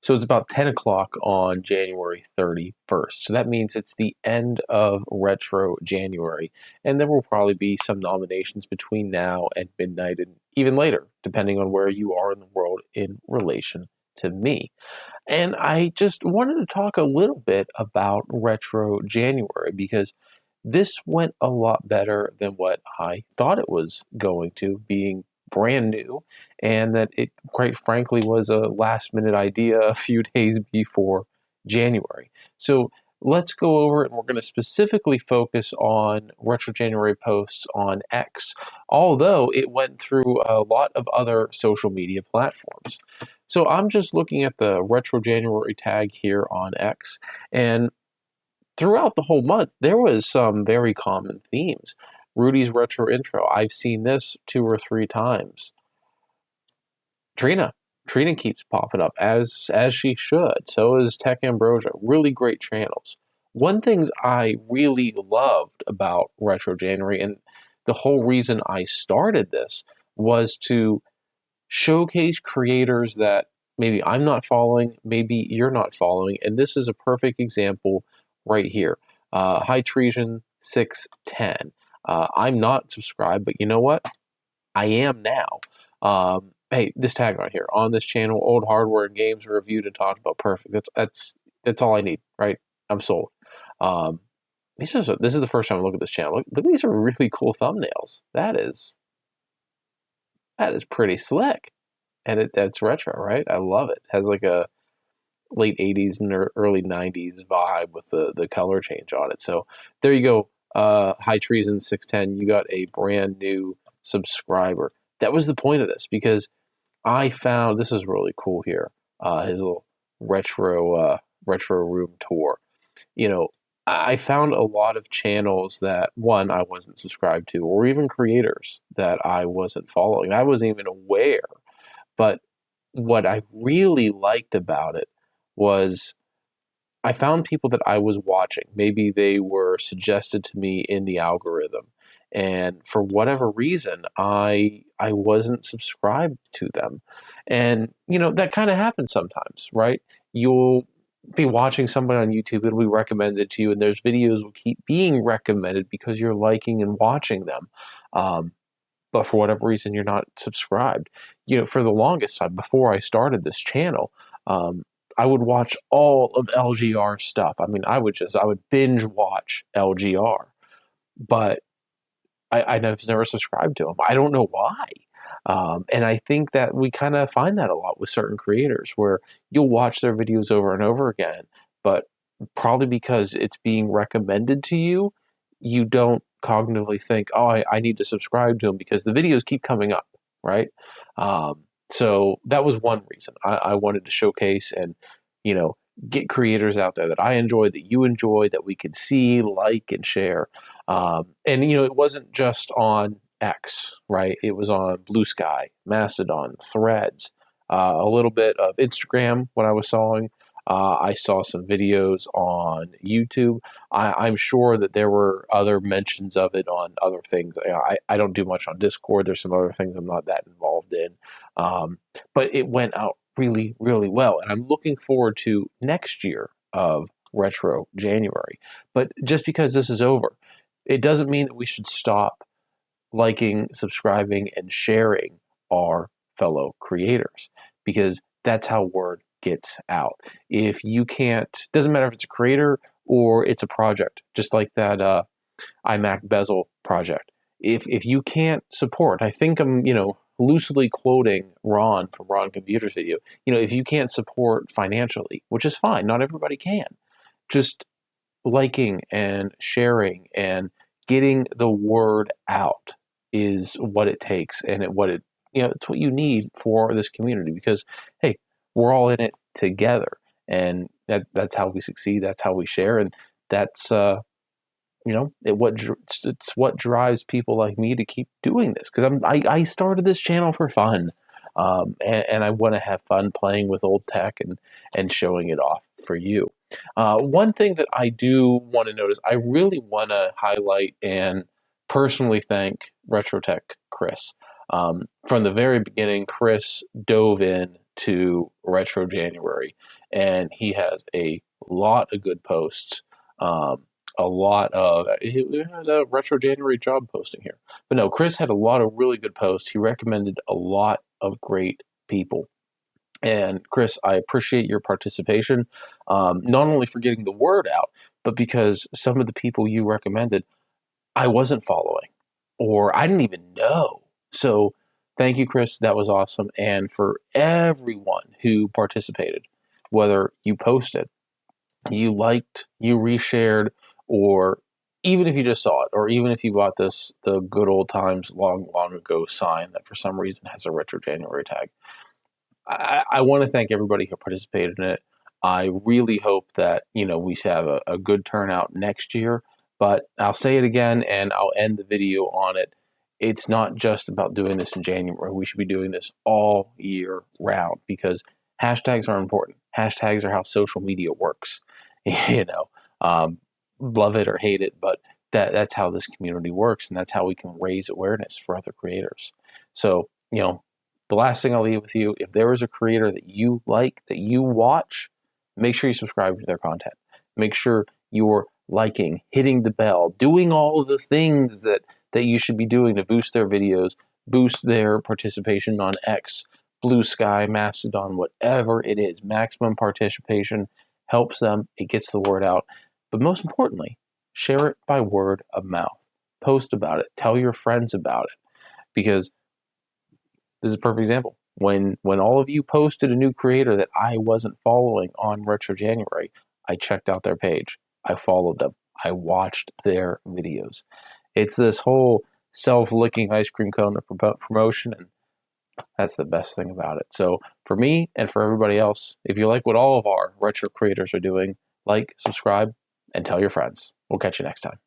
So it's about 10 o'clock on January 31st. So that means it's the end of Retro January. And there will probably be some nominations between now and midnight and even later, depending on where you are in the world in relation to me. And I just wanted to talk a little bit about Retro January because this went a lot better than what I thought it was going to, being brand new, and that it quite frankly was a last minute idea a few days before January. So let's go over it, and we're going to specifically focus on Retro January posts on X, although it went through a lot of other social media platforms. So I'm just looking at the Retro January tag here on X, and throughout the whole month, there was some very common themes. Rudy's retro intro. I've seen this 2 or 3 times. Trina. Trina keeps popping up as she should. So is Tech Ambrosia. Really great channels. One thing I really loved about Retro January, and the whole reason I started this, was to showcase creators that maybe I'm not following, maybe you're not following, and this is a perfect example right here. High Treason 610. I'm not subscribed, but you know what? I am now. Hey, this tag right here on this channel, old hardware and games reviewed and talked about. Perfect. That's all I need, right? I'm sold. This is the first time I look at this channel. Look, these are really cool thumbnails. That is pretty slick, and that's retro, right? I love it. It has like a late 80s and early 90s vibe with the color change on it. So there you go. High Treason 610, you got a brand new subscriber. That was the point of this, because I found this is really cool here. His little retro room tour. You know, I found a lot of channels that, one, I wasn't subscribed to, or even creators that I wasn't following. I wasn't even aware. But what I really liked about it was I found people that I was watching. Maybe they were suggested to me in the algorithm, and for whatever reason, I wasn't subscribed to them. And you know that kind of happens sometimes, right? You'll be watching somebody on YouTube, it'll be recommended to you, and there's videos will keep being recommended because you're liking and watching them. But for whatever reason, you're not subscribed. You know, for the longest time before I started this channel, I would watch all of LGR stuff. I mean, I would binge watch LGR, but I was never subscribed to him. I don't know why. And I think that we kind of find that a lot with certain creators where you'll watch their videos over and over again, but probably because it's being recommended to you, you don't cognitively think, oh, I need to subscribe to them because the videos keep coming up, right? So that was one reason I wanted to showcase and, you know, get creators out there that I enjoy, that you enjoy, that we could see, like, and share. And, you know, it wasn't just on X, right? It was on Blue Sky, Mastodon, Threads, a little bit of Instagram when I was sawing. I saw some videos on YouTube. I'm sure that there were other mentions of it on other things. I don't do much on Discord. There's some other things I'm not that involved in. But it went out really, really well. And I'm looking forward to next year of Retro January. But just because this is over, it doesn't mean that we should stop liking, subscribing, and sharing our fellow creators, because that's how word gets out. If you can't, doesn't matter if it's a creator or it's a project, just like that iMac bezel project. If you can't support, I think I'm, you know, loosely quoting Ron from Ron Computer's video, you know, if you can't support financially, which is fine, not everybody can, just liking and sharing and getting the word out is what it takes, and it's what you need for this community, because hey, we're all in it together, and that's how we succeed, that's how we share, and that's it's what drives people like me to keep doing this, because I started this channel for fun, and I want to have fun playing with old tech and showing it off for you. One thing that I do want to notice, I really want to highlight and personally thank RetroTech Chris. From the very beginning, Chris dove in to Retro January, and he has a lot of good posts. A lot of he had a Retro January job posting here, but no, Chris had a lot of really good posts. He recommended a lot of great people. And Chris, I appreciate your participation, not only for getting the word out, but because some of the people you recommended I wasn't following or I didn't even know. So thank you, Chris. That was awesome. And for everyone who participated, whether you posted, you liked, you reshared, or even if you just saw it, or even if you bought the good old times long, long ago sign that for some reason has a Retro January tag, I want to thank everybody who participated in it. I really hope that we have a good turnout next year. But I'll say it again, and I'll end the video on it. It's not just about doing this in January. We should be doing this all year round because hashtags are important. Hashtags are how social media works. you know, love it or hate it, but that's how this community works, and that's how we can raise awareness for other creators. So, the last thing I'll leave with you, if there is a creator that you like, that you watch, make sure you subscribe to their content. Make sure you're liking, hitting the bell, doing all of the things that you should be doing to boost their videos, boost their participation on X, Blue Sky, Mastodon, whatever it is. Maximum participation helps them. It gets the word out. But most importantly, share it by word of mouth. Post about it. Tell your friends about it. Because this is a perfect example. When all of you posted a new creator that I wasn't following on Retro January, I checked out their page. I followed them. I watched their videos. It's this whole self-licking ice cream cone of promotion, and that's the best thing about it. So for me and for everybody else, if you like what all of our retro creators are doing, like, subscribe, and tell your friends. We'll catch you next time.